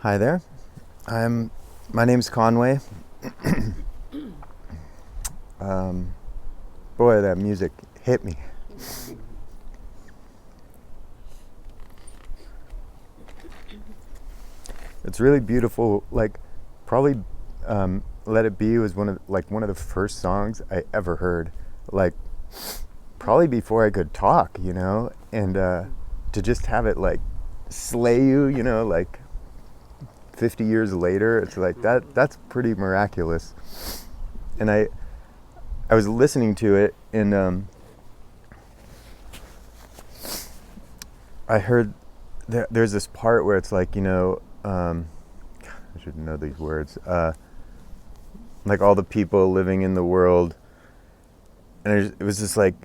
Hi there. My name's Conway. Boy, that music hit me. It's really beautiful. Like, probably, "Let It Be" was one of the first songs I ever heard. Like, probably before I could talk, and to just have it like slay you, like 50 years later, it's like that's pretty miraculous. And I was listening to it, and I heard there's this part where it's like, I should know these words, like all the people living in the world, and it was just like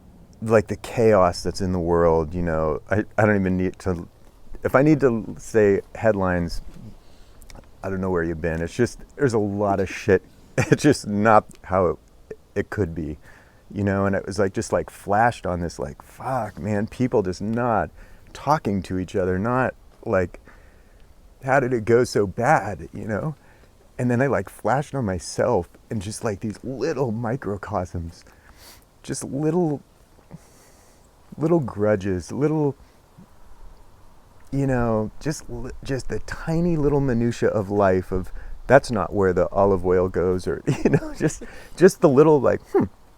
the chaos that's in the world. I don't even need to, if I need to say headlines, I don't know where you've been. It's just, there's a lot of shit. It's just not how it could be, and it was like, just like flashed on this, like, fuck, man, people just not talking to each other, not like, how did it go so bad, And then I like flashed on myself, and just like these little microcosms, just little grudges, little, just the tiny little minutia of life, of that's not where the olive oil goes, or just the little, like,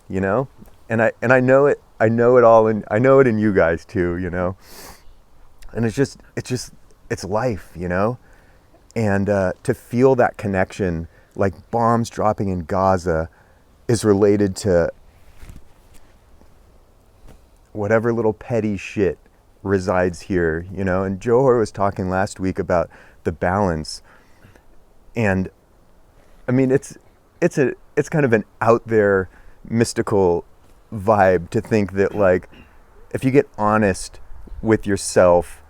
and I know it, all, and I know it in you guys too, and it's life, and to feel that connection, like bombs dropping in Gaza, is related to whatever little petty shit resides here, And Johor was talking last week about the balance, and I mean, it's kind of an out there mystical vibe to think that, like, if you get honest with yourself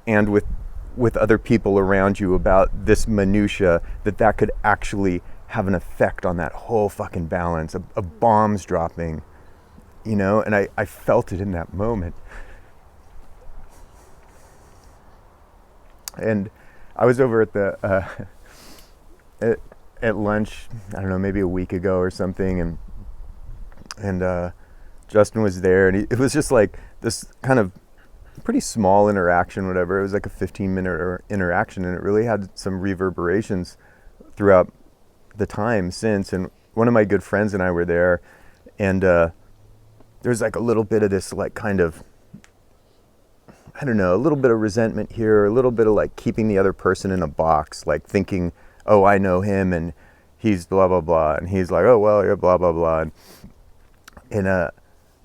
and with other people around you about this minutia, that could actually have an effect on that whole fucking balance of bombs dropping, and I felt it in that moment. And I was over at the at lunch, I don't know, maybe a week ago or something, and Justin was there, and it was just like this kind of pretty small interaction, whatever. It was like a 15-minute interaction, and it really had some reverberations throughout the time since. And one of my good friends and I were there, and there's like a little bit of this, like, kind of, I don't know, a little bit of resentment here, a little bit of like keeping the other person in a box, like thinking, oh, I know him and he's blah blah blah, and he's like, oh well, you're blah blah blah, and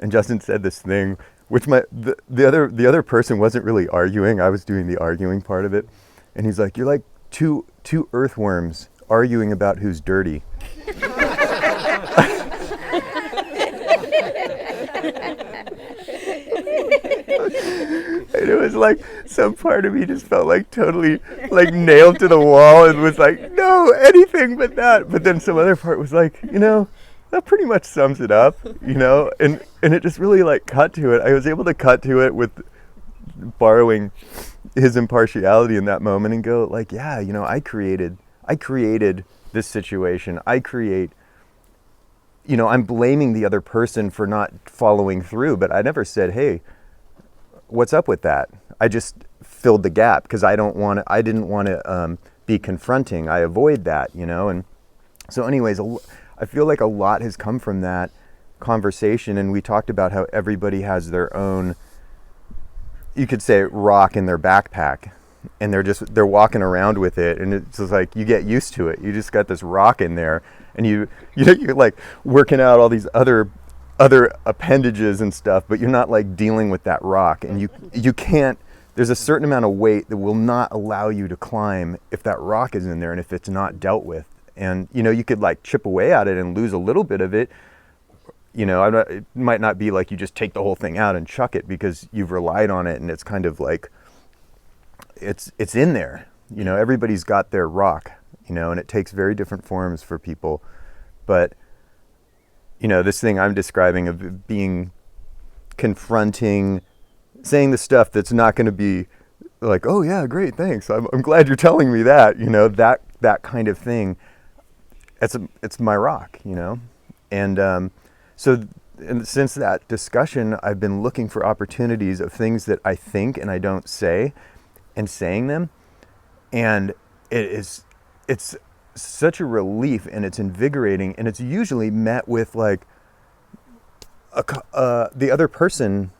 Justin said this thing, which the other person wasn't really arguing. I was doing the arguing part of it, and he's like, you're like two earthworms arguing about who's dirty. And it was like, some part of me just felt like totally like nailed to the wall, and was like, no, anything but that. But then some other part was like, that pretty much sums it up, and it just really like cut to it. I was able to cut to it with borrowing his impartiality in that moment, and go like, yeah, I created this situation. I'm blaming the other person for not following through, but I never said, hey, what's up with that? I just filled the gap because I didn't want to be confronting. I avoid that, and so anyways, I feel like a lot has come from that conversation, and we talked about how everybody has their own, you could say, rock in their backpack, and they're walking around with it, and it's just like, you get used to it. You just got this rock in there, and you're like working out all these other appendages and stuff, but you're not like dealing with that rock, and you can't, there's a certain amount of weight that will not allow you to climb if that rock is in there and if it's not dealt with. And you could like chip away at it and lose a little bit of it. It might not be like you just take the whole thing out and chuck it, because you've relied on it, and it's kind of like it's in there. Everybody's got their rock, and it takes very different forms for people. But this thing I'm describing of being confronting, saying the stuff that's not going to be like, oh yeah, great, thanks. I'm glad you're telling me that. That kind of thing. It's my rock. And so and since that discussion, I've been looking for opportunities of things that I think and I don't say, and saying them, and it's such a relief, and it's invigorating, and it's usually met with like the other person,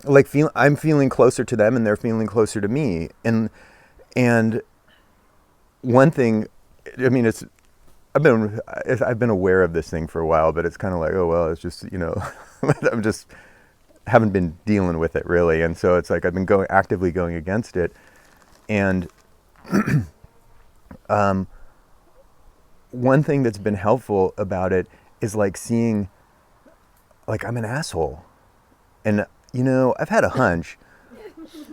like I'm feeling closer to them and they're feeling closer to me, and one thing, I mean, I've been aware of this thing for a while, but it's kind of like, oh well, it's just I'm just haven't been dealing with it really, and so it's like I've been actively going against it, and one thing that's been helpful about it is like seeing, like, I'm an asshole, and I've had a hunch,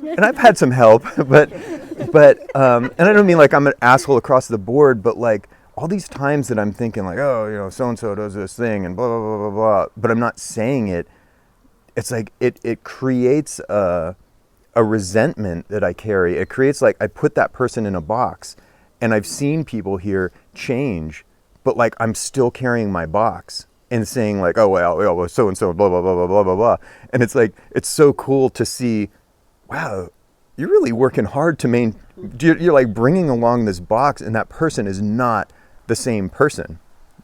and I've had some help, but and I don't mean like I'm an asshole across the board, but like all these times that I'm thinking like, oh, so and so does this thing and blah blah blah blah blah, but I'm not saying it. It's like it creates a resentment that I carry. It creates like I put that person in a box, and I've seen people here change, but like I'm still carrying my box and saying like, oh well, so and so blah blah blah blah blah blah blah, and it's like it's so cool to see, wow, you're really working hard to you're like bringing along this box, and that person is not the same person,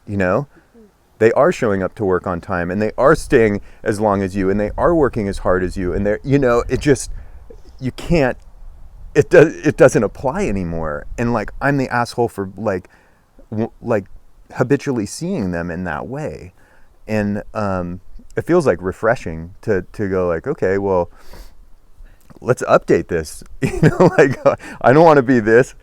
They are showing up to work on time, and they are staying as long as you, and they are working as hard as you, and it just, you can't, it doesn't apply anymore. And like, I'm the asshole for like habitually seeing them in that way. And it feels like refreshing to go like, okay, well, let's update this. Like, I don't want to be this.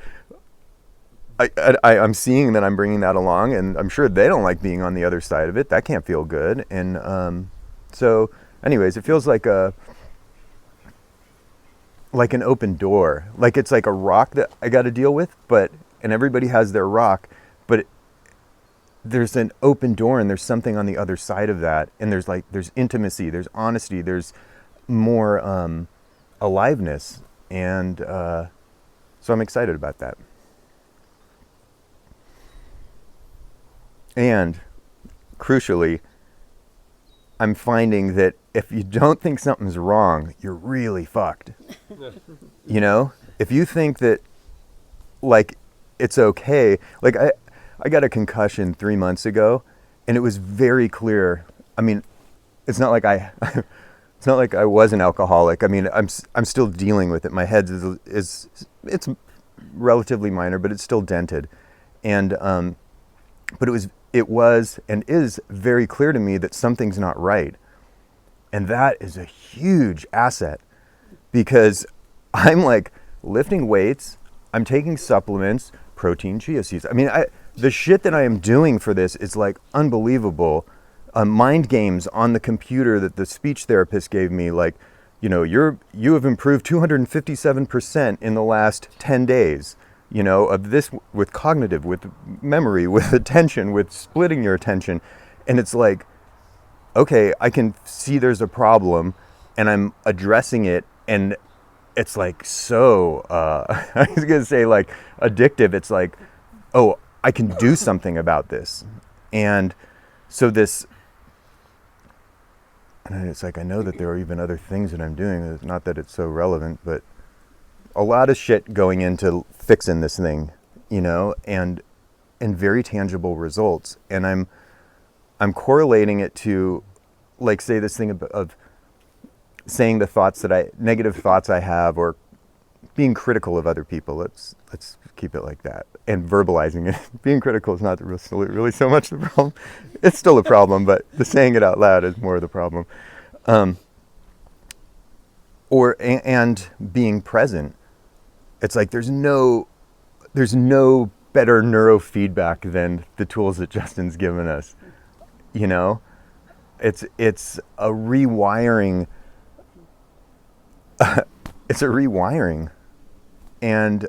I'm seeing that I'm bringing that along, and I'm sure they don't like being on the other side of it. That can't feel good. And so anyways, it feels like an open door. Like it's like a rock that I got to deal with, and everybody has their rock, but there's an open door, and there's something on the other side of that. And there's intimacy, there's honesty, there's more aliveness. And so I'm excited about that. And crucially, I'm finding that if you don't think something's wrong, you're really fucked. If you think that like it's okay, like I got a concussion 3 months ago, and it was very clear. I mean, it's not like it's not like I was an alcoholic. I mean, I'm still dealing with it. My head is it's relatively minor, but it's still dented, and but it was and is very clear to me that something's not right. And that is a huge asset, because I'm like lifting weights, I'm taking supplements, protein, chia seeds. I mean, the shit that I am doing for this is like unbelievable. Mind games on the computer that the speech therapist gave me, like, you have improved 257% in the last 10 days. Of this, with cognitive, with memory, with attention, with splitting your attention. And it's like, okay, I can see there's a problem, and I'm addressing it, and it's like so, I was going to say like addictive. It's like, oh, I can do something about this. And so and it's like, I know that there are even other things that I'm doing. Not that it's so relevant, but a lot of shit going into fixing this thing, and very tangible results. And I'm correlating it to, like, say this thing of saying the thoughts negative thoughts I have, or being critical of other people. Let's keep it like that, and verbalizing it. Being critical is not really so much the problem. It's still a problem, but the saying it out loud is more of the problem. And being present. It's like there's no better neurofeedback than the tools that Justin's given us. It's a rewiring. It's a rewiring, and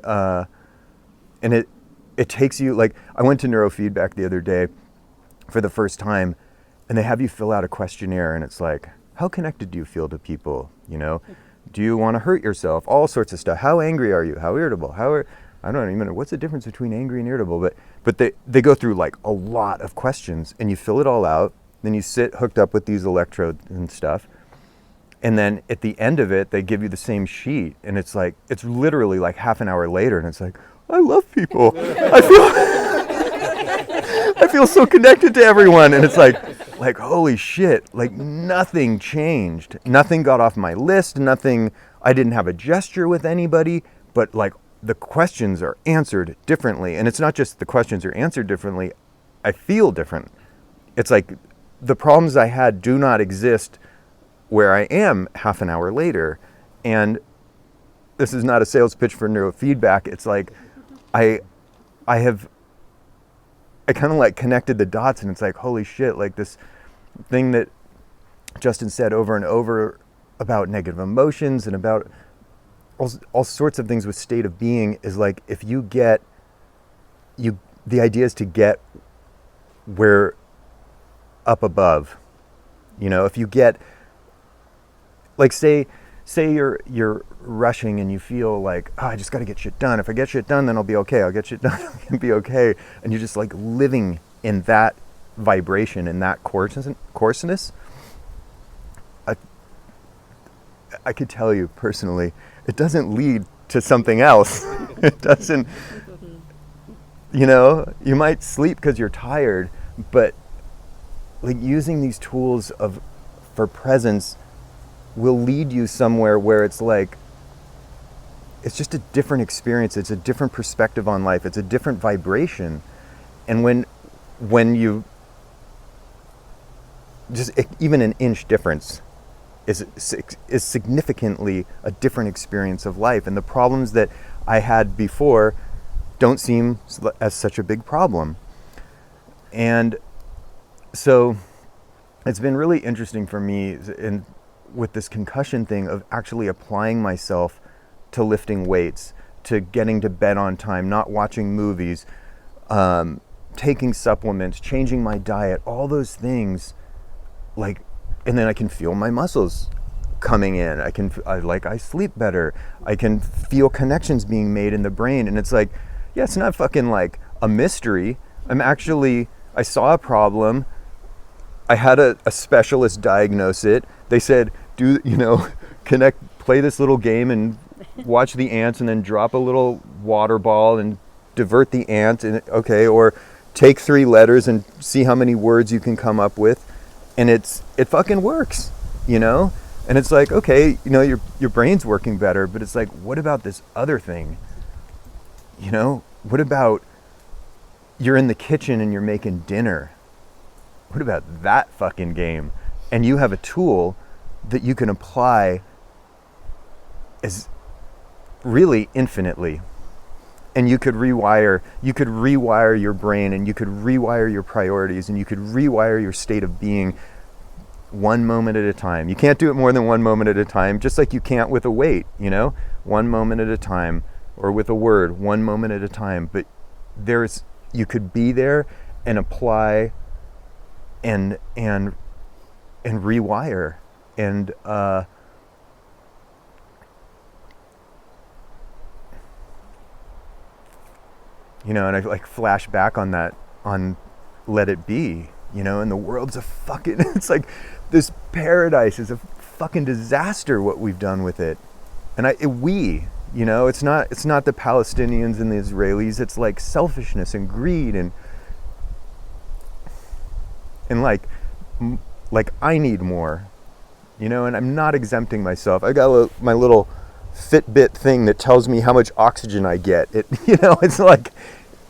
it takes you, like, I went to neurofeedback the other day for the first time, and they have you fill out a questionnaire, and it's like, how connected do you feel to people? Do you want to hurt yourself? All sorts of stuff. How angry are you? How irritable? I don't even know what's the difference between angry and irritable, but they go through like a lot of questions, and you fill it all out. Then you sit hooked up with these electrodes and stuff, and then at the end of it, they give you the same sheet, and it's literally like half an hour later, and it's like, I love people. I feel so connected to everyone, and it's like holy shit, like nothing changed. Nothing got off my list, nothing, I didn't have a gesture with anybody, but like the questions are answered differently. And it's not just the questions are answered differently, I feel different. It's like the problems I had do not exist where I am half an hour later. And this is not a sales pitch for neurofeedback. It's like I kind of like connected the dots, and it's like, holy shit, like this thing that Justin said over and over about negative emotions and about all sorts of things with state of being is like, if you get, the idea is to get where up above, if you get, like say you're rushing and you feel like, I just got to get shit done. If I get shit done, then I'll be okay. I'll get shit done, I'll be okay. And you're just like living in that vibration and that coarseness. I could tell you personally, it doesn't lead to something else. It doesn't, you might sleep because you're tired, but like using these tools for presence will lead you somewhere where it's like, it's just a different experience. It's a different perspective on life. It's a different vibration. And when you just, even an inch difference is significantly a different experience of life. And the problems that I had before don't seem as such a big problem. And so it's been really interesting for me with this concussion thing of actually applying myself to lifting weights, to getting to bed on time, not watching movies, taking supplements, changing my diet, all those things, like, and then I can feel my muscles coming in. I sleep better. I can feel connections being made in the brain. And it's like, yeah, it's not fucking like a mystery. I saw a problem. I had a specialist diagnose it. They said, play this little game and watch the ants and then drop a little water ball and divert the ant, or take 3 letters and see how many words you can come up with. And it fucking works, And it's like, okay, your brain's working better, but it's like, what about this other thing? What about you're in the kitchen and you're making dinner? What about that fucking game? And you have a tool that you can apply as really infinitely. And you could rewire your brain, and you could rewire your priorities, and you could rewire your state of being one moment at a time. You can't do it more than one moment at a time, just like you can't with a weight, one moment at a time, or with a word, one moment at a time. But you could be there and apply and rewire. And and I like flash back on that, on Let It Be, and the world's a fucking, it's like this paradise is a fucking disaster what we've done with it. And it's not the Palestinians and the Israelis, it's like selfishness and greed and like I need more, and I'm not exempting myself. I got my little Fitbit thing that tells me how much oxygen I get. It's like,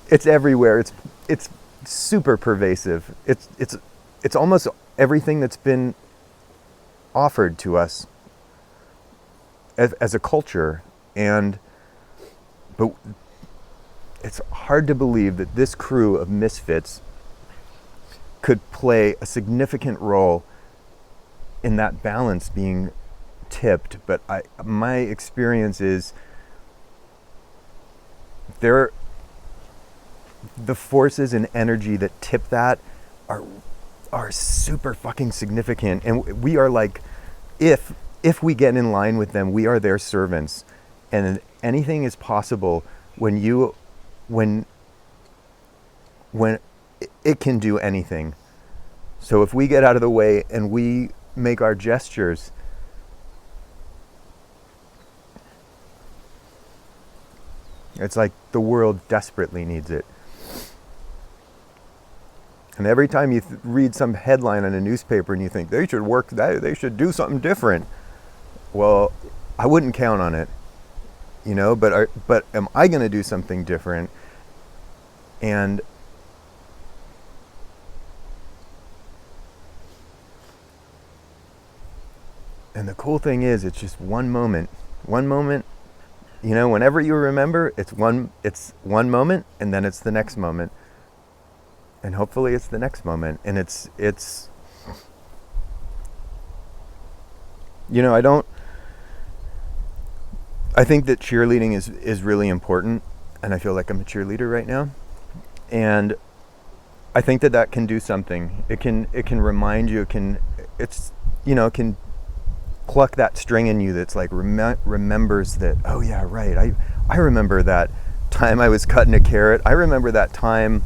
it's everywhere. It's super pervasive. It's almost everything that's been offered to us as a culture. But it's hard to believe that this crew of misfits could play a significant role in that balance being tipped. But my experience is the forces and energy that tip that are super fucking significant. And we are like, if if we get in line with them, we are their servants, and anything is possible when it can do anything. So if we get out of the way and we make our gestures, it's like the world desperately needs it. And every time you read some headline in a newspaper and you think they should do something different. Well, I wouldn't count on it, but am I going to do something different? And the cool thing is, it's just one moment, whenever you remember, it's one moment, and then it's the next moment. And hopefully it's the next moment. And it's I think that cheerleading is really important, and I feel like I'm a cheerleader right now. And I think that can do something. It can remind you, it can pluck that string in you that's like remembers that, oh yeah, right, I remember that time I was cutting a carrot. I remember that time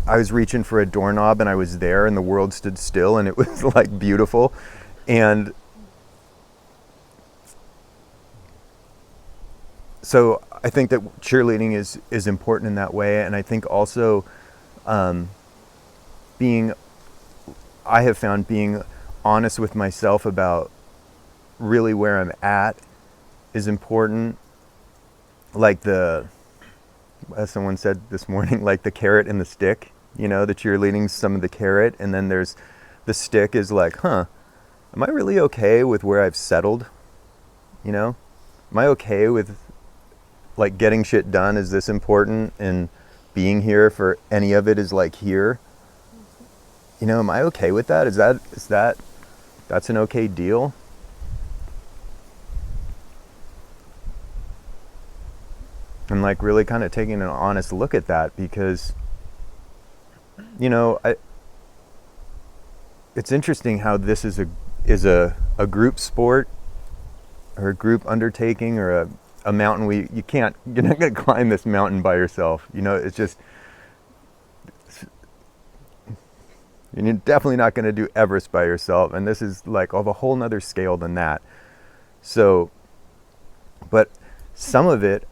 I was reaching for a doorknob and I was there and the world stood still and it was like beautiful. And so I think that cheerleading is important in that way. And I think also I have found being honest with myself about really where I'm at is important. Like as someone said this morning, like the carrot and the stick, the cheerleading's some of the carrot, and then there's the stick is like, am I really okay with where I've settled? Am I okay with like getting shit done? Is this important? And being here for any of it is like here. Am I okay with that? That's an okay deal? And like really kind of taking an honest look at that, because it's interesting how this is a group sport or a group undertaking or a mountain. You're not going to climb this mountain by yourself. It's just, you're definitely not going to do Everest by yourself. And this is like of a whole nother scale than that. So, but some of it,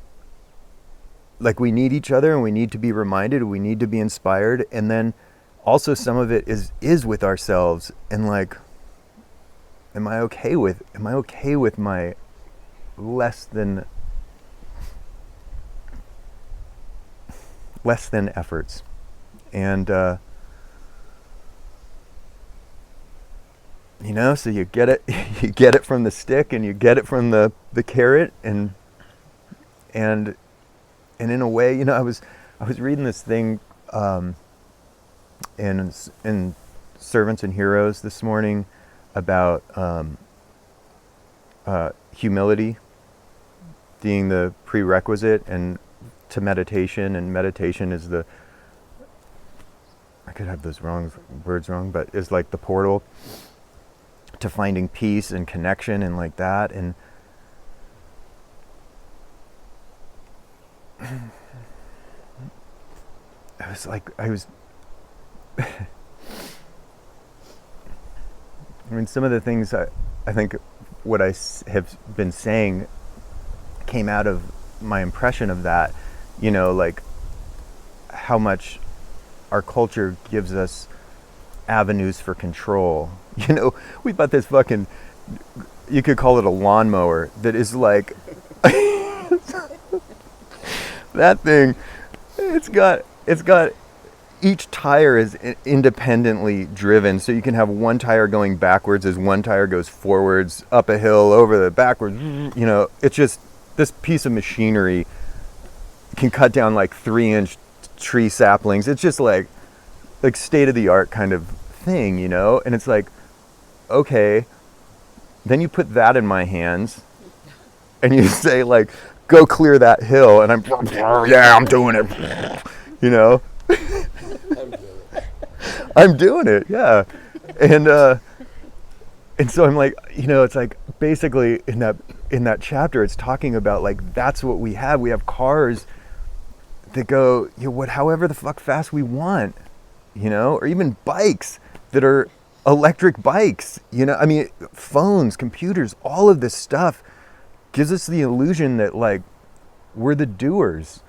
like we need each other and we need to be reminded, we need to be inspired. And then also some of it is with ourselves, and like, am I okay with my less than efforts? And so you get it from the stick and you get it from the carrot, and in a way, I was reading this thing in Servants and Heroes this morning about humility being the prerequisite and to meditation, and meditation is I could have those words wrong, but is like the portal to finding peace and connection and like that. And some of the things I think what I have been saying came out of my impression of that, like how much our culture gives us avenues for control. We bought this fucking, you could call it a lawnmower that is like, that thing, it's got each tire is independently driven, so you can have one tire going backwards as one tire goes forwards, up a hill, over the backwards. It's just, this piece of machinery can cut down like 3-inch tree saplings. It's just like state-of-the-art kind of thing, and it's like, okay, then you put that in my hands and you say like, go clear that hill, and I'm doing it, I'm doing it, yeah. And so I'm like, it's like, basically in that chapter, it's talking about like that's what we have. We have cars that go, however the fuck fast we want, or even bikes that are electric bikes, I mean, phones, computers, all of this stuff gives us the illusion that like we're the doers.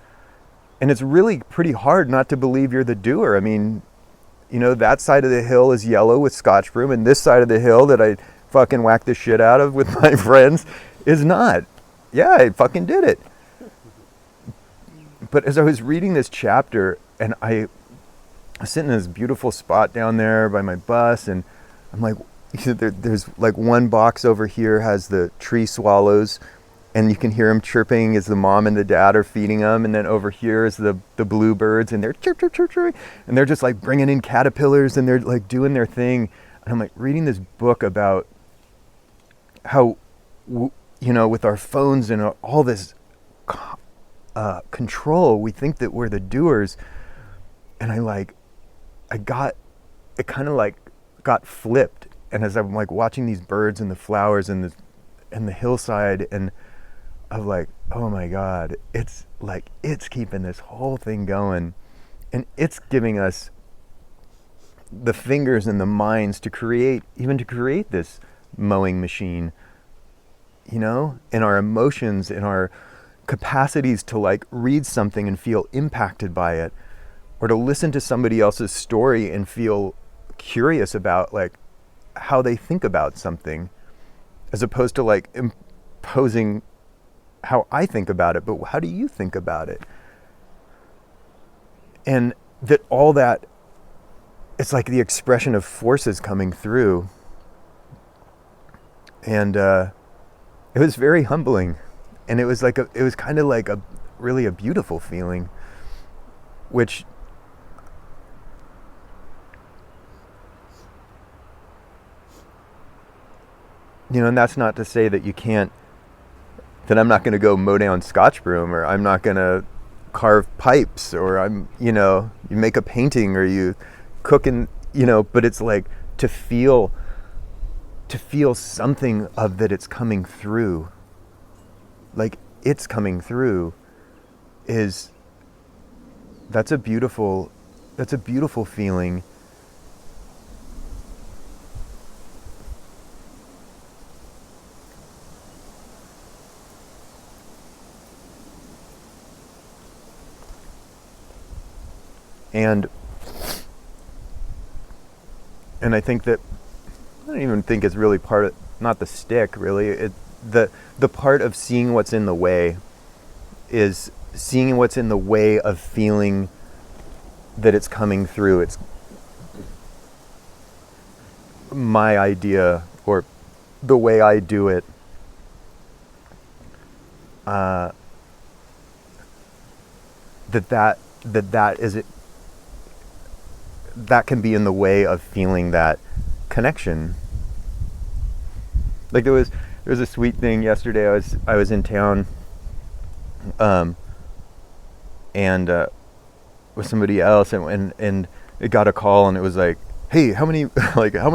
And it's really pretty hard not to believe you're the doer. I mean, that side of the hill is yellow with Scotch broom, and this side of the hill that I fucking whacked the shit out of with my friends is not. Yeah, I fucking did it. But as I was reading this chapter, and I was sitting in this beautiful spot down there by my bus, and I'm like, there's like one box over here has the tree swallows, and you can hear them chirping as the mom and the dad are feeding them, and then over here is the bluebirds, and they're chirp, chirp, chirp, chirp, and they're just like bringing in caterpillars, and they're like doing their thing. And I'm like reading this book about how, with our phones and all this control, we think that we're the doers. And it kind of like got flipped. And as I'm like watching these birds and the flowers and the hillside, and I'm like, oh my God, it's keeping this whole thing going, and it's giving us the fingers and the minds to create this mowing machine, and our emotions and our capacities to like read something and feel impacted by it, or to listen to somebody else's story and feel curious about like how they think about something, as opposed to like imposing how I think about it, but how do you think about it? And that all that, it's like the expression of forces coming through. And it was very humbling. And it was kind of like really a beautiful feeling, which, and that's not to say that that I'm not going to go mow down Scotch broom, or I'm not going to carve pipes, or you make a painting, or you cook, and, but it's like to feel something of that it's coming through. Like it's coming through that's a beautiful feeling. And I think that, I don't even think it's really part of, not the stick really, the part of seeing what's in the way is seeing what's in the way of feeling that it's coming through. It's my idea, or the way I do it. That can be in the way of feeling that connection. Like there was a sweet thing yesterday. I was in town, and with somebody else, and it got a call, and it was like, hey, how many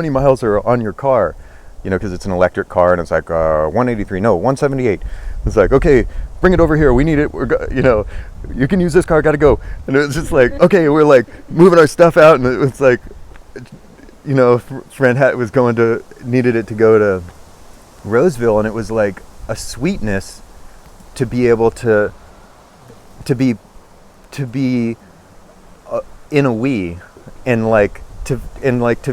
miles are on your car? Because it's an electric car, and it's like 183, no, 178. It's like, okay, bring it over here. We need it. You can use this car. Got to go. And it was just like, okay, we're like moving our stuff out, and it was like, friend needed it to go to Roseville, and it was like a sweetness to be able to be in a we, and to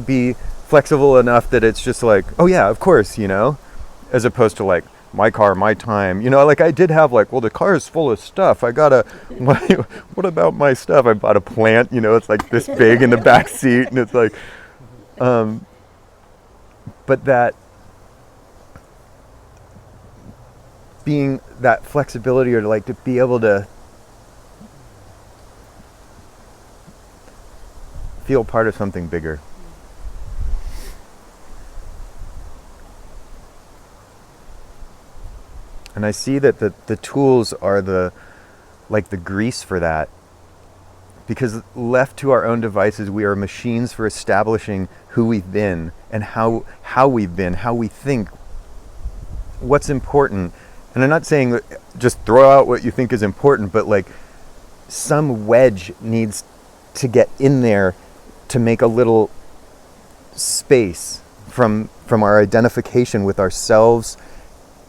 be flexible enough that it's just like, oh yeah, of course, as opposed to like my car, my time, like I did have like, well, the car is full of stuff. What about my stuff? I bought a plant, it's like this big in the back seat, and it's like, but that being that flexibility, or like to be able to feel part of something bigger. And I see that the tools are the grease for that. Because left to our own devices, we are machines for establishing who we've been and how we've been, how we think what's important. And I'm not saying that just throw out what you think is important, but like some wedge needs to get in there to make a little space from our identification with ourselves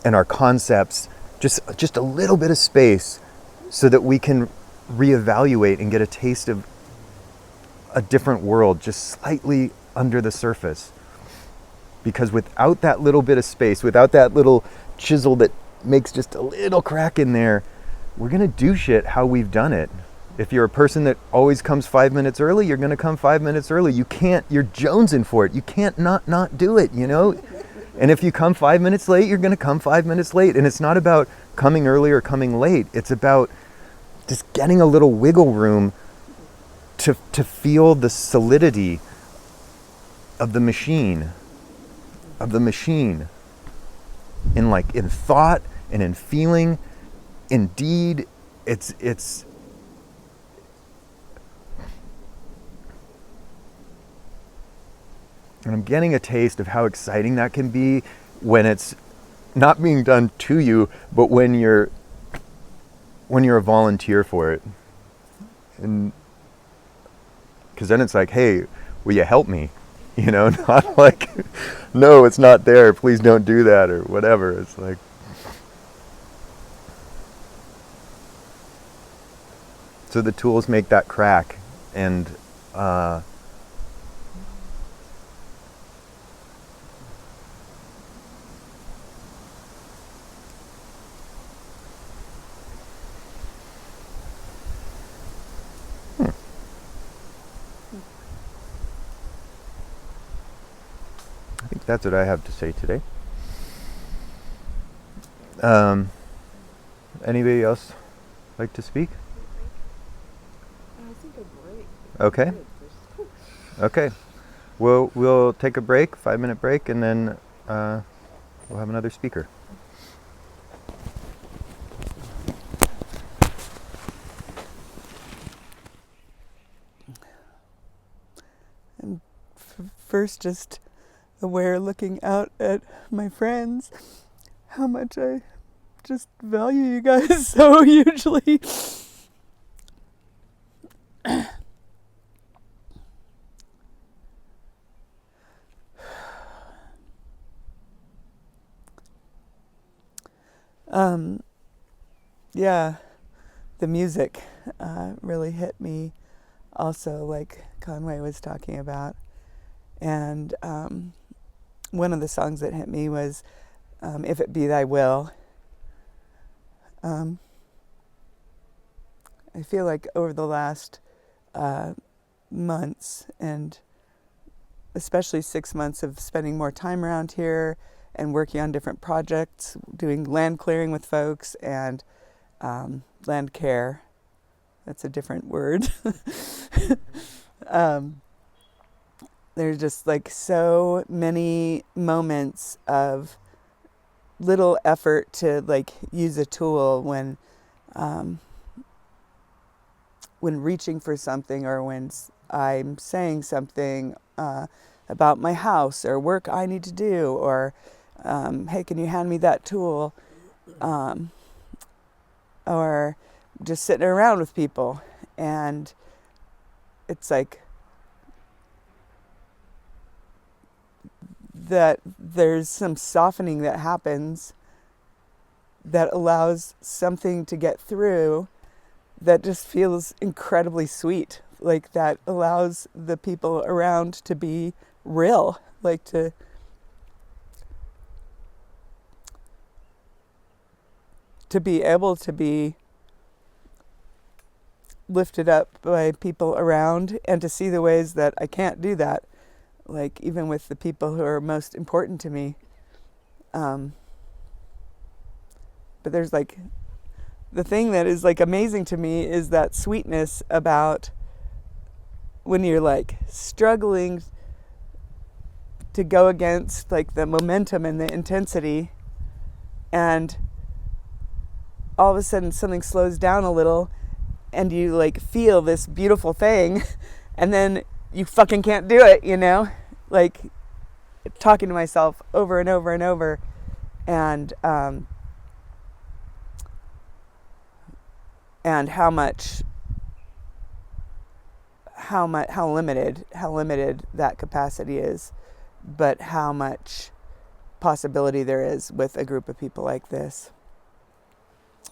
and our concepts, just a little bit of space so that we can reevaluate and get a taste of a different world just slightly under the surface. Because without that little bit of space, without that little chisel that makes just a little crack in there, we're gonna do shit how we've done it. If you're a person that always comes 5 minutes early, you're gonna come 5 minutes early. You're jonesing for it. You can't not do it, you know? And if you come 5 minutes late, you're gonna come 5 minutes late. And it's not about coming early or coming late. It's about just getting a little wiggle room to feel the solidity of the machine. In thought and in feeling, in deed. It's and I'm getting a taste of how exciting that can be when it's not being done to you, but when you're a volunteer for it. And because then it's like, hey, will you help me? You know, not like, no, it's not there, please don't do that, or whatever. It's like, so the tools make that crack. And I think that's what I have to say today. Anybody else like to speak? I think a break. Okay. Okay. We'll take a break, 5-minute break, and then we'll have another speaker. And first, just aware, looking out at my friends, how much I just value you guys so hugely. Yeah, the music really hit me also, like Conway was talking about. And one of the songs that hit me was If It Be Thy Will. I feel like over the last months, and especially 6 months of spending more time around here and working on different projects, doing land clearing with folks and land care. That's a different word. There's just like so many moments of little effort to like use a tool when reaching for something, or when I'm saying something about my house or work I need to do, or hey, can you hand me that tool? Or just sitting around with people. And it's like that there's some softening that happens that allows something to get through that just feels incredibly sweet. Like that allows the people around to be real, like to be able to be lifted up by people around, and to see the ways that I can't do that, like even with the people who are most important to me. But there's like, the thing that is like amazing to me is that sweetness about when you're like struggling to go against like the momentum and the intensity, and all of a sudden something slows down a little and you like feel this beautiful thing, and then you fucking can't do it, you know? Like talking to myself over and over and over, and how limited that capacity is, but how much possibility there is with a group of people like this.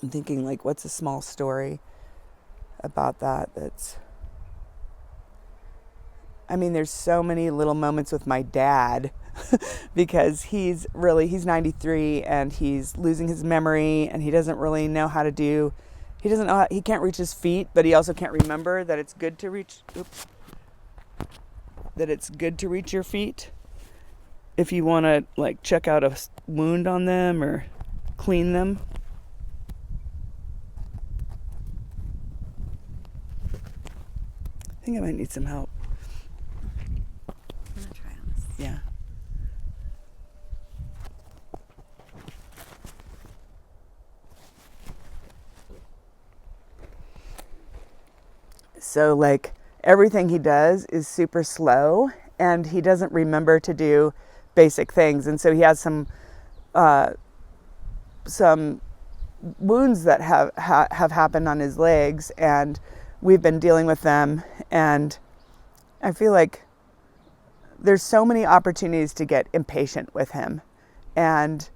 I'm thinking, like, what's a small story about that's... I mean, there's so many little moments with my dad because he's 93 and he's losing his memory and he doesn't really know how to do... he can't reach his feet, but he also can't remember that it's good to reach... that it's good to reach your feet if you want to, like, check out a wound on them or clean them. I think I might need some help. I'm gonna try on this. Yeah. So, like, everything he does is super slow, and he doesn't remember to do basic things. And so he has some wounds that have happened on his legs, and we've been dealing with them. And I feel like there's so many opportunities to get impatient with him, and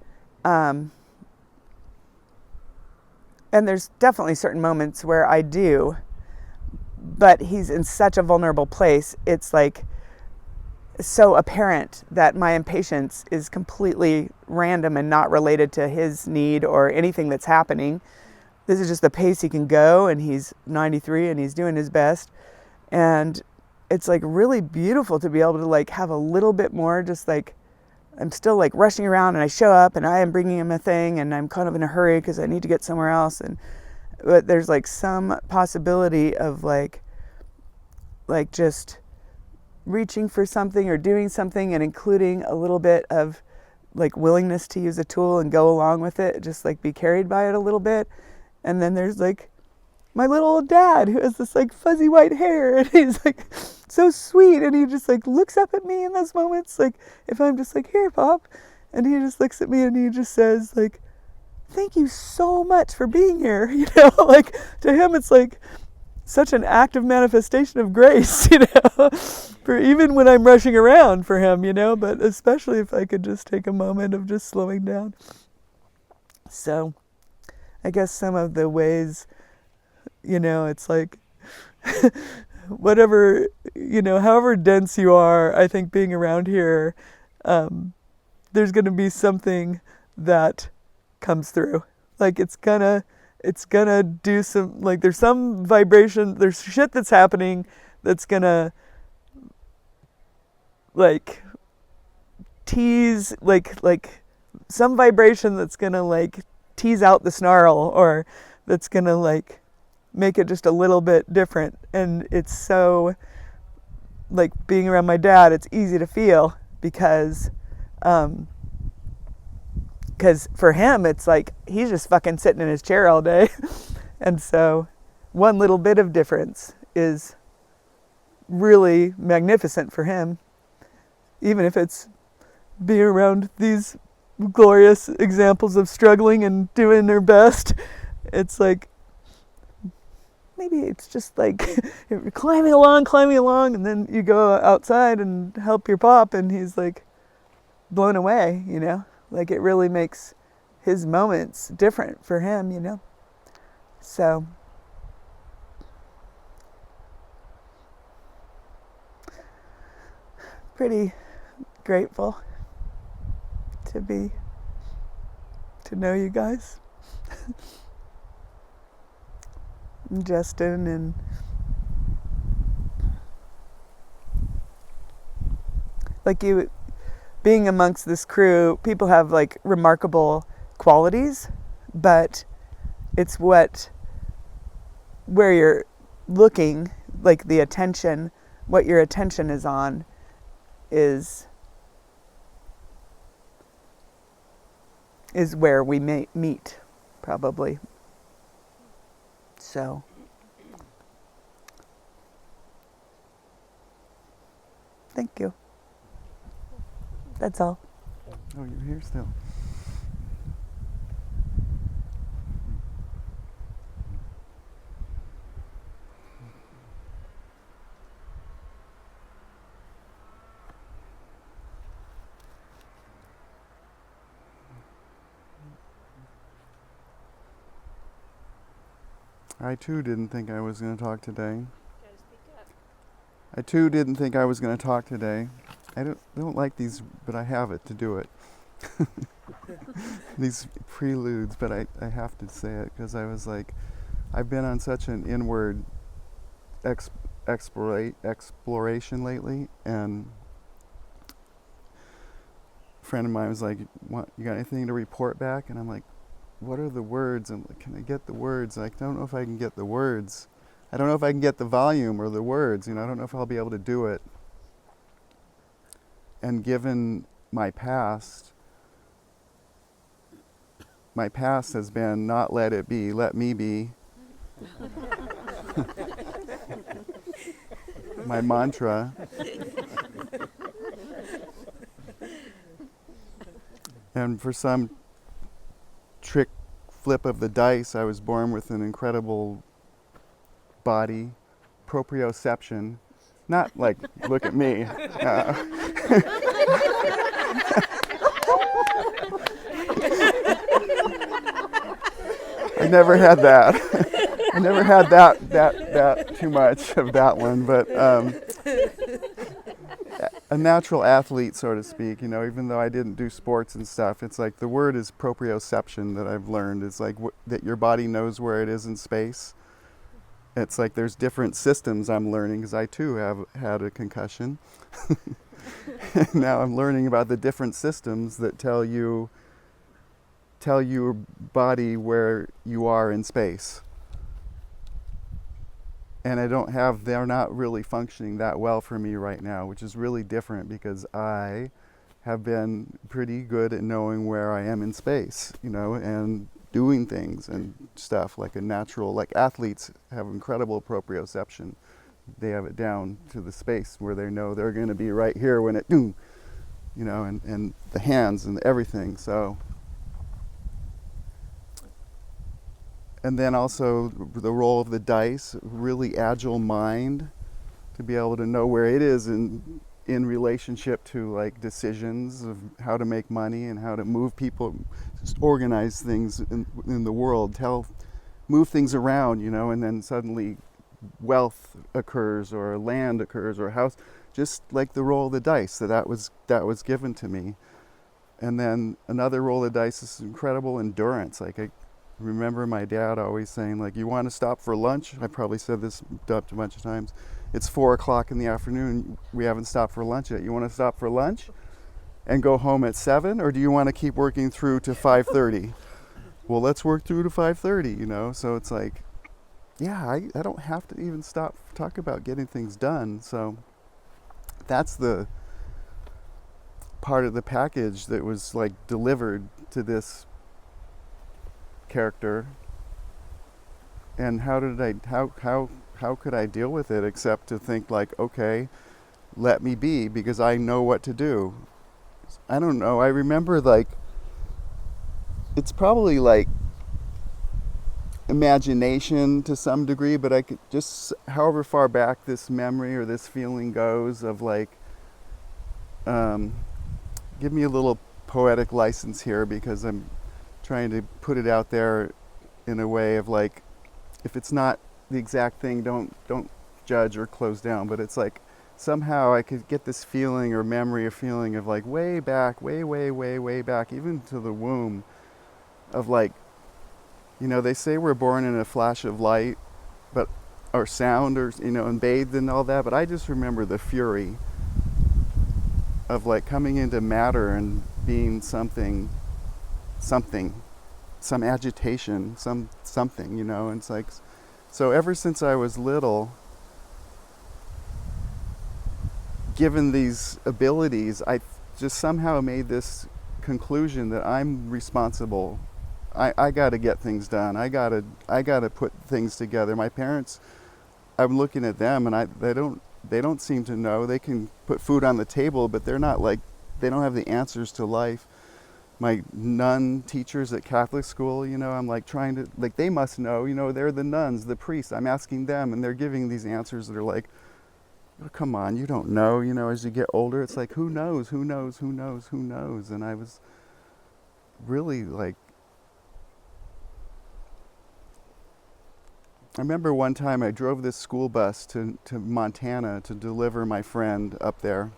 there's definitely certain moments where I do. But he's in such a vulnerable place. It's like so apparent that my impatience is completely random and not related to his need or anything that's happening. This is just the pace he can go, and he's 93 and he's doing his best. And it's like really beautiful to be able to, like, have a little bit more, just like, I'm still, like, rushing around, and I show up and I am bringing him a thing and I'm kind of in a hurry because I need to get somewhere else. But there's, like, some possibility of like just reaching for something or doing something and including a little bit of, like, willingness to use a tool and go along with it, just, like, be carried by it a little bit. And then there's, like, my little old dad who has this, like, fuzzy white hair, and he's, like, so sweet, and he just, like, looks up at me in those moments, like, if I'm just like, here, Pop, and he just looks at me and he just says, like, thank you so much for being here, you know. Like, to him it's like such an active manifestation of grace, you know, for even when I'm rushing around for him, you know, but especially if I could just take a moment of just slowing down. So I guess some of the ways, you know, it's like whatever, you know, however dense you are, I think being around here, there's going to be something that comes through. Like, it's gonna do some, like, there's some vibration, there's shit that's happening that's gonna, like, tease, like some vibration that's gonna, like, tease out the snarl, or that's gonna, like, make it just a little bit different. And it's so, like, being around my dad, it's easy to feel because for him, it's like he's just fucking sitting in his chair all day. And so one little bit of difference is really magnificent for him, even if it's being around these glorious examples of struggling and doing their best. It's like, maybe it's just like you're climbing along, and then you go outside and help your pop, and he's, like, blown away, you know? Like, it really makes his moments different for him, you know? So, pretty grateful to know you guys. And Justin, and like, you being amongst this crew, people have, like, remarkable qualities, but it's where you're looking, like, the attention, what your attention is on is where we may meet, probably. So, thank you. That's all. Oh, you're here still. I too didn't think I was going to talk today. I too didn't think I was going to talk today. I don't like these, but I have it to do it. These preludes, but I have to say it because I was like, I've been on such an inward exploration lately, and a friend of mine was like, you got anything to report back? And I'm like, what are the words? I'm like, can I get the words? Like, I don't know if I can get the words. I don't know if I can get the volume or the words, I don't know if I'll be able to do it. And given my past has been not let it be, let me be. My mantra. And for some trick flip of the dice, I was born with an incredible body, proprioception. Not like, look at me. I never had that. I never had that too much of that one, but a natural athlete, so to speak, even though I didn't do sports and stuff, it's like the word is proprioception that I've learned. It's like that your body knows where it is in space. It's like there's different systems I'm learning because I too have had a concussion. Now I'm learning about the different systems that tell your body where you are in space. And they're not really functioning that well for me right now, which is really different because I have been pretty good at knowing where I am in space, and doing things and stuff like athletes have incredible proprioception. They have it down to the space where they know they're going to be right here when it, and the hands and everything. So, and then also the role of the dice, really agile mind to be able to know where it is in relationship to like decisions of how to make money and how to move people, just organize things in the world, move things around, and then suddenly wealth occurs or land occurs or a house, just like the roll of the dice that was given to me. And then another roll of the dice is incredible endurance. Like I remember my dad always saying, like, you want to stop for lunch? I probably said this a bunch of times. It's 4:00 in the afternoon. We haven't stopped for lunch yet. You want to stop for lunch and go home at 7, or do you want to keep working through to 5:30? Well, let's work through to 5:30, So it's like, yeah, I don't have to even talk about getting things done. So that's the part of the package that was like delivered to this character. And how could I deal with it except to think like, okay, let me be, because I know what to do. I don't know. I remember like, it's probably like imagination to some degree, but I could just, however far back this memory or this feeling goes of like, give me a little poetic license here because I'm trying to put it out there in a way of like, if it's not the exact thing, don't judge or close down, but it's like somehow I could get this feeling or memory or feeling of like way back, way back, even to the womb, of like, they say we're born in a flash of light, or sound, or, and bathed in all that, but I just remember the fury of like coming into matter and being something, some agitation, something, and it's like, so ever since I was little, given these abilities, I just somehow made this conclusion that I'm responsible. I got to get things done. I got to put things together. My parents, I'm looking at them, and they don't seem to know. They can put food on the table, but they're not like, they don't have the answers to life. My nun teachers at Catholic school, I'm like trying to, like, they must know, they're the nuns, the priests. I'm asking them, and they're giving these answers that are like, oh, come on, you don't know, as you get older, it's like, who knows? And I was really like, I remember one time I drove this school bus to Montana to deliver my friend up there.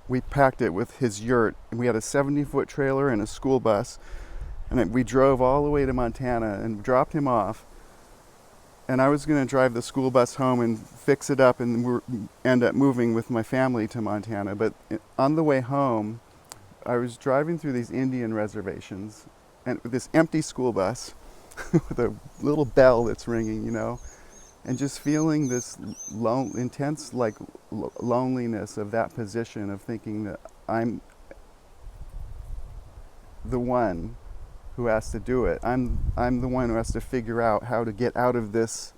We packed it with his yurt, and we had a 70-foot trailer and a school bus, and we drove all the way to Montana and dropped him off. And I was going to drive the school bus home and fix it up and end up moving with my family to Montana. But on the way home, I was driving through these Indian reservations, and with this empty school bus with a little bell that's ringing, you know, and just feeling this intense loneliness of that position of thinking that I'm the one who has to do it. I'm the one who has to figure out how to get out of this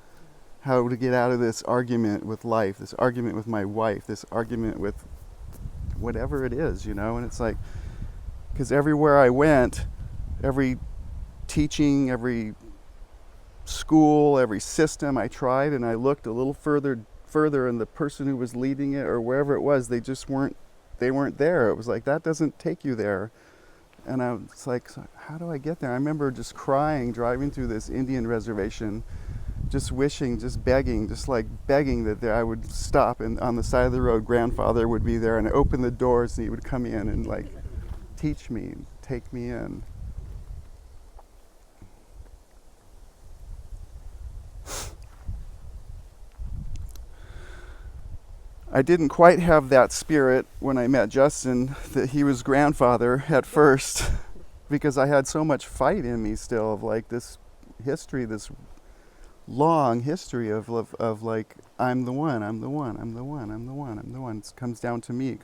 argument with life, this argument with my wife, this argument with whatever it is, you know. And it's like, because everywhere I went, every teaching, every school, every system I tried, and I looked a little further, and the person who was leading it or wherever it was, they weren't there. It was like, that doesn't take you there. And I was like, so how do I get there? I remember just crying, driving through this Indian reservation, just wishing, just begging that I would stop, and on the side of the road, grandfather would be there, and I open the doors and he would come in and like teach me, take me in. I didn't quite have that spirit when I met Justin, that he was grandfather at first, because I had so much fight in me still of like this history, this long history of like, I'm the one. It comes down to me.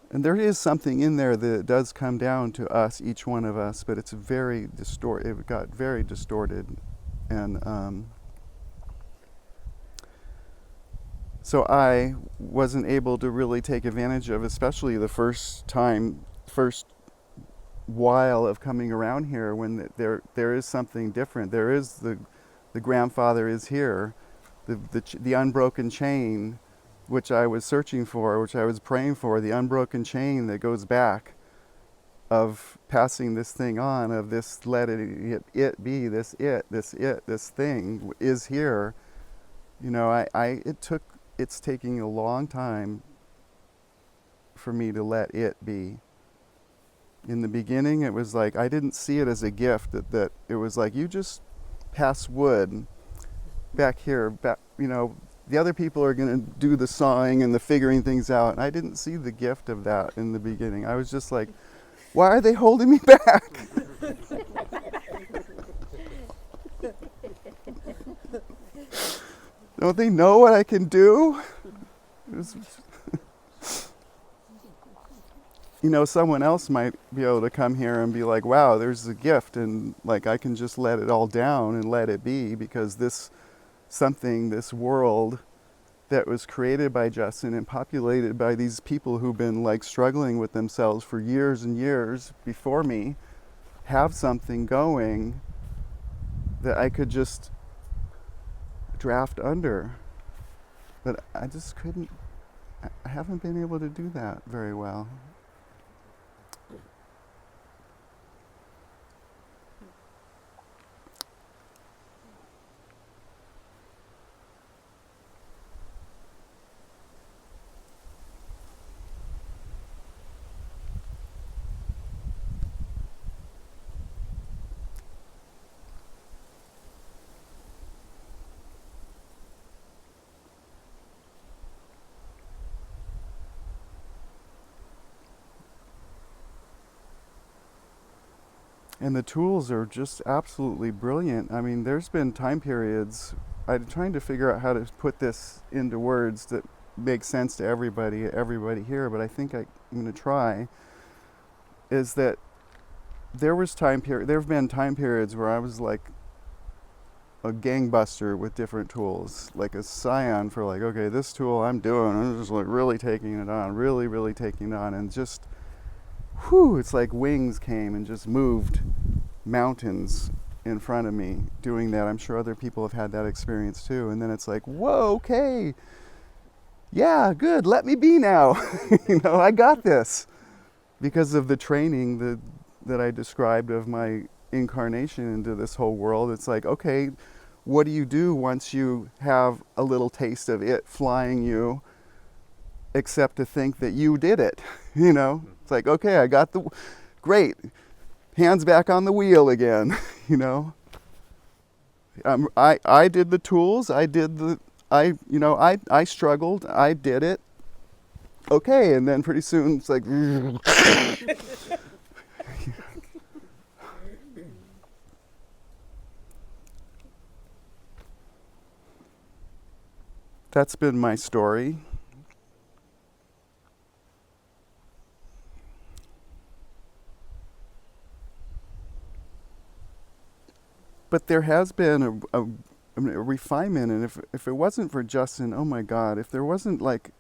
And there is something in there that does come down to us, each one of us, but it's very distorted. It got very distorted. And so I wasn't able to really take advantage of, especially the first while of coming around here, when there is something different. There is the grandfather is here, the unbroken chain, which I was searching for, which I was praying for, the unbroken chain that goes back, of passing this thing on, of this, let it be, this thing is here. You know, it's taking a long time for me to let it be. In the beginning, it was like, I didn't see it as a gift, that it was like, you just pass wood back here, you know, the other people are going to do the sawing and the figuring things out. And I didn't see the gift of that in the beginning. I was just like, why are they holding me back? Don't they know what I can do? You know, someone else might be able to come here and be like, wow, there's a gift, and like I can just let it all down and let it be, because this world that was created by Justin and populated by these people who've been like struggling with themselves for years and years before me, have something going that I could just draft under. But I just couldn't, I haven't been able to do that very well. And the tools are just absolutely brilliant. I mean, there's been time periods, I'm trying to figure out how to put this into words that make sense to everybody here, but I think I'm going to try, is that there have been time periods where I was like a gangbuster with different tools, like a scion for like, okay, this tool I'm just like really taking it on, really taking it on, and just, whew, it's like wings came and just moved mountains in front of me doing that. I'm sure other people have had that experience too. And then it's like, whoa, okay, yeah, good, let me be now. You know, I got this. Because of the training that I described of my incarnation into this whole world. It's like, okay, what do you do once you have a little taste of it flying you, except to think that you did it? You know, it's like, okay, I got the, great, hands back on the wheel again. You know, I did the tools, I struggled, I did it. Okay, and then pretty soon it's like, that's been my story. But there has been a refinement, and if it wasn't for Justin, oh my God, if there wasn't like,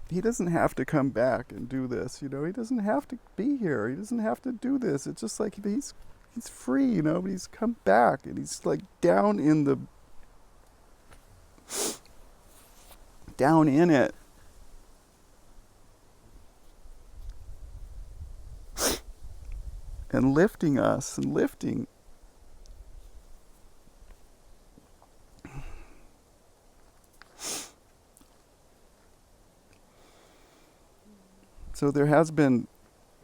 he doesn't have to come back and do this, you know, he doesn't have to be here, he doesn't have to do this. It's just like he's free, you know, but he's come back and he's like down in it. And lifting us and lifting. So there has been,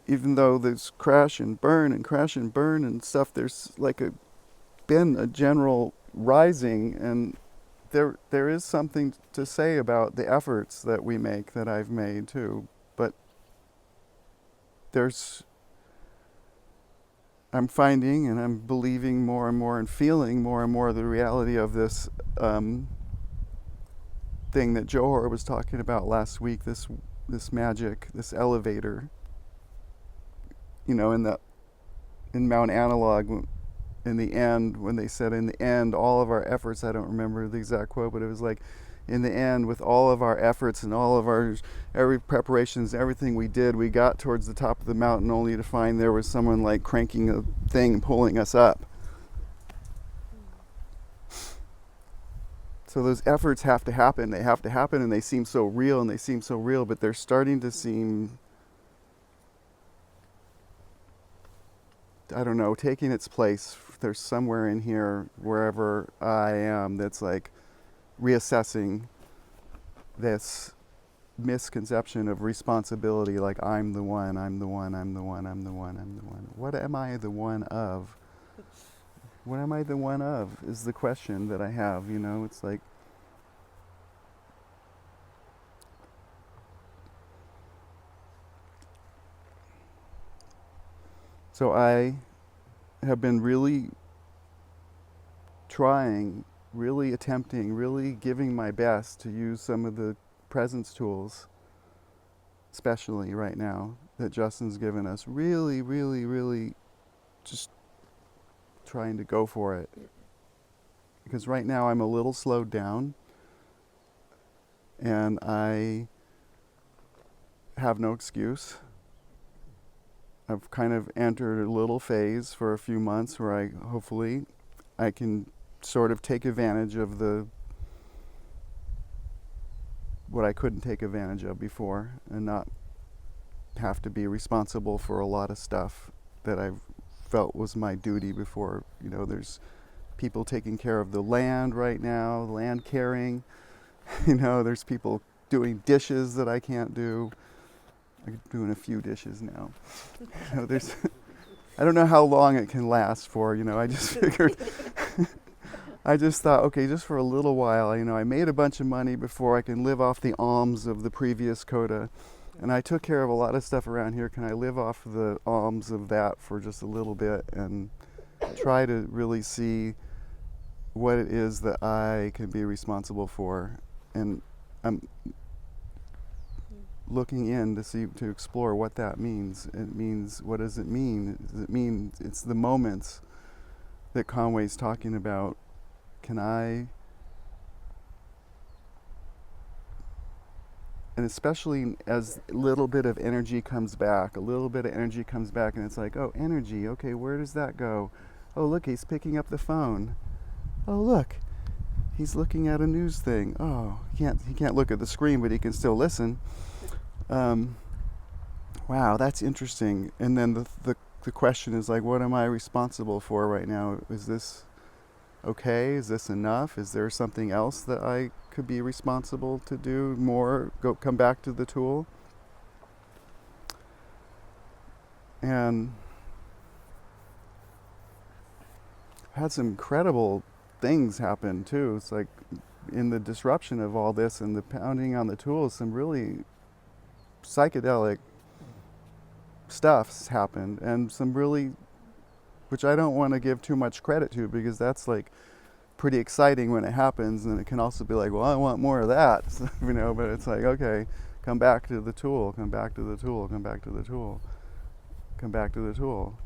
even though there's crash and burn and stuff, there's like been a general rising, and there is something to say about the efforts that we make, that I've made too. But I'm finding and I'm believing more and more and feeling more and more the reality of this thing that Johor was talking about last week, this magic, this elevator. You know, in Mount Analog, in the end, when they said in the end, all of our efforts, I don't remember the exact quote, but it was like, in the end, with all of our efforts and all of every preparations, everything we did, we got towards the top of the mountain only to find there was someone like cranking a thing and pulling us up. So those efforts have to happen. They have to happen, and they seem so real, but they're starting to seem, I don't know, taking its place. There's somewhere in here, wherever I am, that's like reassessing this misconception of responsibility, like I'm the one. What am I the one of? What am I the one of is the question that I have, you know. It's like, so I have been really trying, really attempting, really giving my best to use some of the presence tools, especially right now, that Justin's given us. Really, really, really just trying to go for it. Because right now I'm a little slowed down, and I have no excuse. I've kind of entered a little phase for a few months where hopefully I can sort of take advantage of what I couldn't take advantage of before, and not have to be responsible for a lot of stuff that I felt was my duty before. You know, there's people taking care of the land right now, land caring. You know, there's people doing dishes that I can't do. I'm doing a few dishes now. You know, I don't know how long it can last for, you know. I just figured, I just thought, okay, just for a little while, you know, I made a bunch of money before. I can live off the alms of the previous Koda, and I took care of a lot of stuff around here. Can I live off the alms of that for just a little bit and try to really see what it is that I can be responsible for? And I'm looking in to explore what that means. It means, what does it mean? Does it mean it's the moments that Conway's talking about? Can I and especially as a little bit of energy comes back, and it's like, oh, energy, okay, where does that go? Oh, look, he's picking up the phone. Oh, look, he's looking at a news thing. Oh, he can't look at the screen, but he can still listen. Wow, that's interesting. And then the question is like, what am I responsible for right now? Is this okay? Is this enough? Is there something else that I could be responsible to do more? Come back to the tool. And had some incredible things happen too. It's like in the disruption of all this and the pounding on the tools, some really psychedelic stuff's happened, and some really, which I don't want to give too much credit to, because that's like pretty exciting when it happens, and it can also be like, well, I want more of that, you know, but it's like, okay, come back to the tool, come back to the tool, come back to the tool, come back to the tool,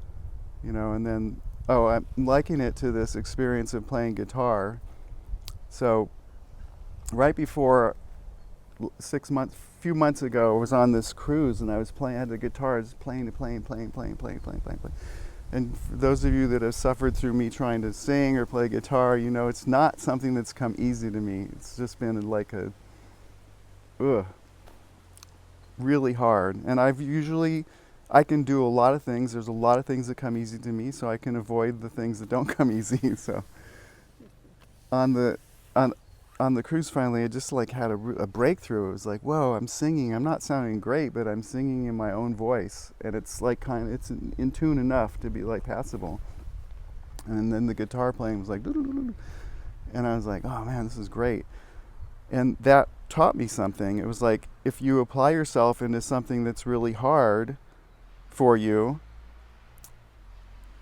you know. And then, oh, I'm liking it to this experience of playing guitar. So right before few months ago, I was on this cruise, and I had the guitar, just playing. And for those of you that have suffered through me trying to sing or play guitar, you know, it's not something that's come easy to me. It's just been like really hard. And I can do a lot of things. There's a lot of things that come easy to me, so I can avoid the things that don't come easy. So on the cruise, finally, I just like had a breakthrough. It was like, whoa, I'm singing. I'm not sounding great, but I'm singing in my own voice, and it's like it's in tune enough to be like passable. And then the guitar playing was like, doo-doo-doo-doo. And I was like, oh man, this is great. And that taught me something. It was like, if you apply yourself into something that's really hard for you,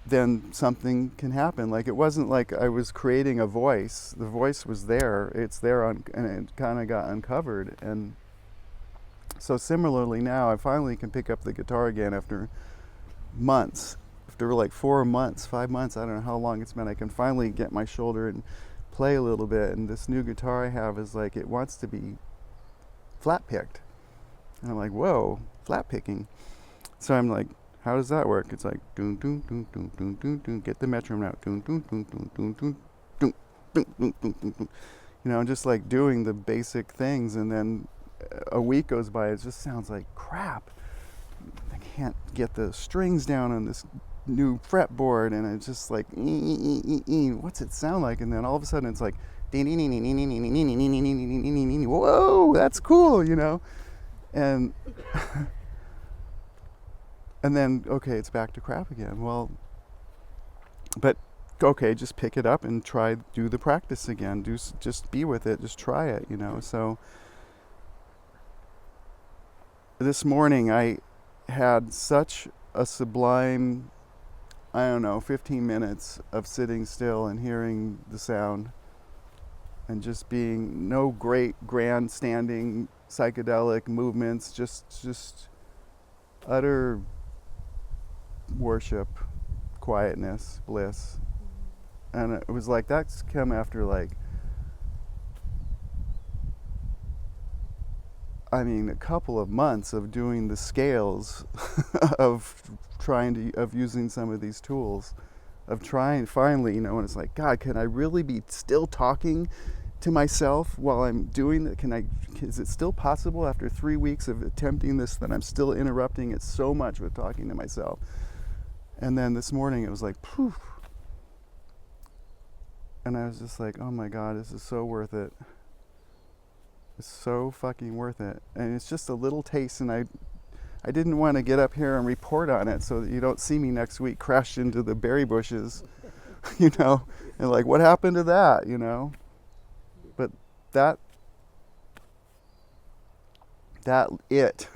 then something can happen. Like, it wasn't like I was creating a voice. The voice was there. It's there, and it kind of got uncovered. And so similarly now, I finally can pick up the guitar again after months. After like 4 months, 5 months, I don't know how long it's been, I can finally get my shoulder and play a little bit. And this new guitar I have is like, it wants to be flat picked. And I'm like, whoa, flat picking. So I'm like, how does that work? It's like, doon, doon, doon, doon, doon, doon, doon. Get the metronome out. Doon, doon, doon, doon, doon, doon, doon, doon, doon, doon, doon, doon. You know, just like doing the basic things. And then a week goes by, it just sounds like crap. I can't get the strings down on this new fretboard, and it's just like, what's it sound like? And then all of a sudden it's like, whoa, that's cool, you know? And and then, okay, it's back to crap again. Well, but okay, just pick it up and do the practice again. Just be with it, just try it, you know? So this morning I had such a sublime, I don't know, 15 minutes of sitting still and hearing the sound, and just being no great grandstanding psychedelic movements, just utter worship, quietness, bliss. And it was like, that's come after like, I mean, a couple of months of doing the scales of using some of these tools, of trying finally, you know, and it's like, God, can I really be still talking to myself while I'm doing it? Is it still possible after 3 weeks of attempting this that I'm still interrupting it so much with talking to myself? And then this morning it was like, poof. And I was just like, oh my God, this is so worth it. It's so fucking worth it. And it's just a little taste, and I didn't want to get up here and report on it so that you don't see me next week crash into the berry bushes, you know, and like, what happened to that, you know? But that it,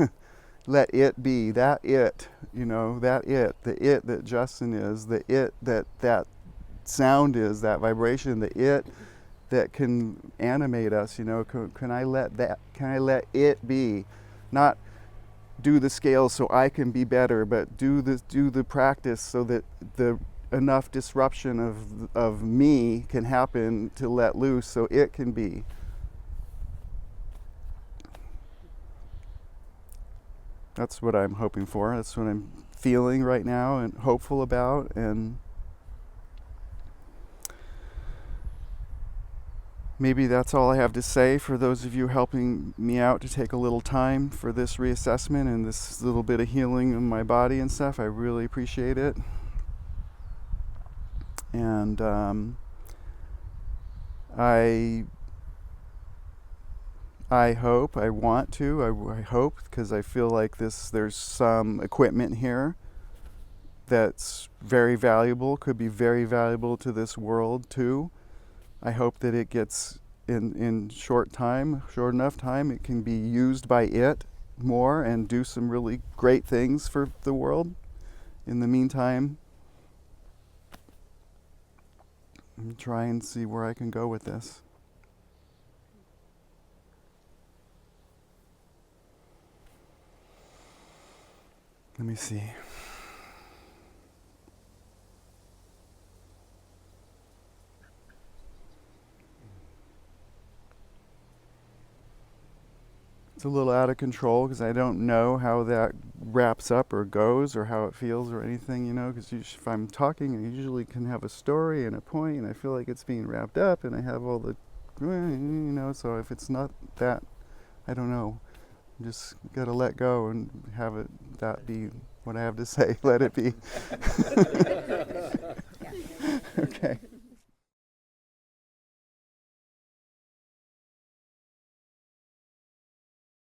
let it be, that it, you know, the it that Justin is, the it that sound is, that vibration, the it that can animate us, you know. Can I let it be? Not do the scales so I can be better, but do the practice so that the enough disruption of me can happen to let loose so it can be. That's what I'm hoping for. That's what I'm feeling right now and hopeful about. And maybe that's all I have to say for those of you helping me out to take a little time for this reassessment and this little bit of healing in my body and stuff. I really appreciate it. And I hope, I want to, I hope, because I feel like there's some equipment here that's very valuable, could be very valuable to this world too. I hope that it gets in short enough time, it can be used by it more and do some really great things for the world. In the meantime, I'm trying to see where I can go with this. Let me see. It's a little out of control because I don't know how that wraps up or goes or how it feels or anything, you know, because if I'm talking, I usually can have a story and a point and I feel like it's being wrapped up and I have all the, you know, so if it's not that, I don't know. Just got to let go and have it, that be what I have to say. Let it be. Okay.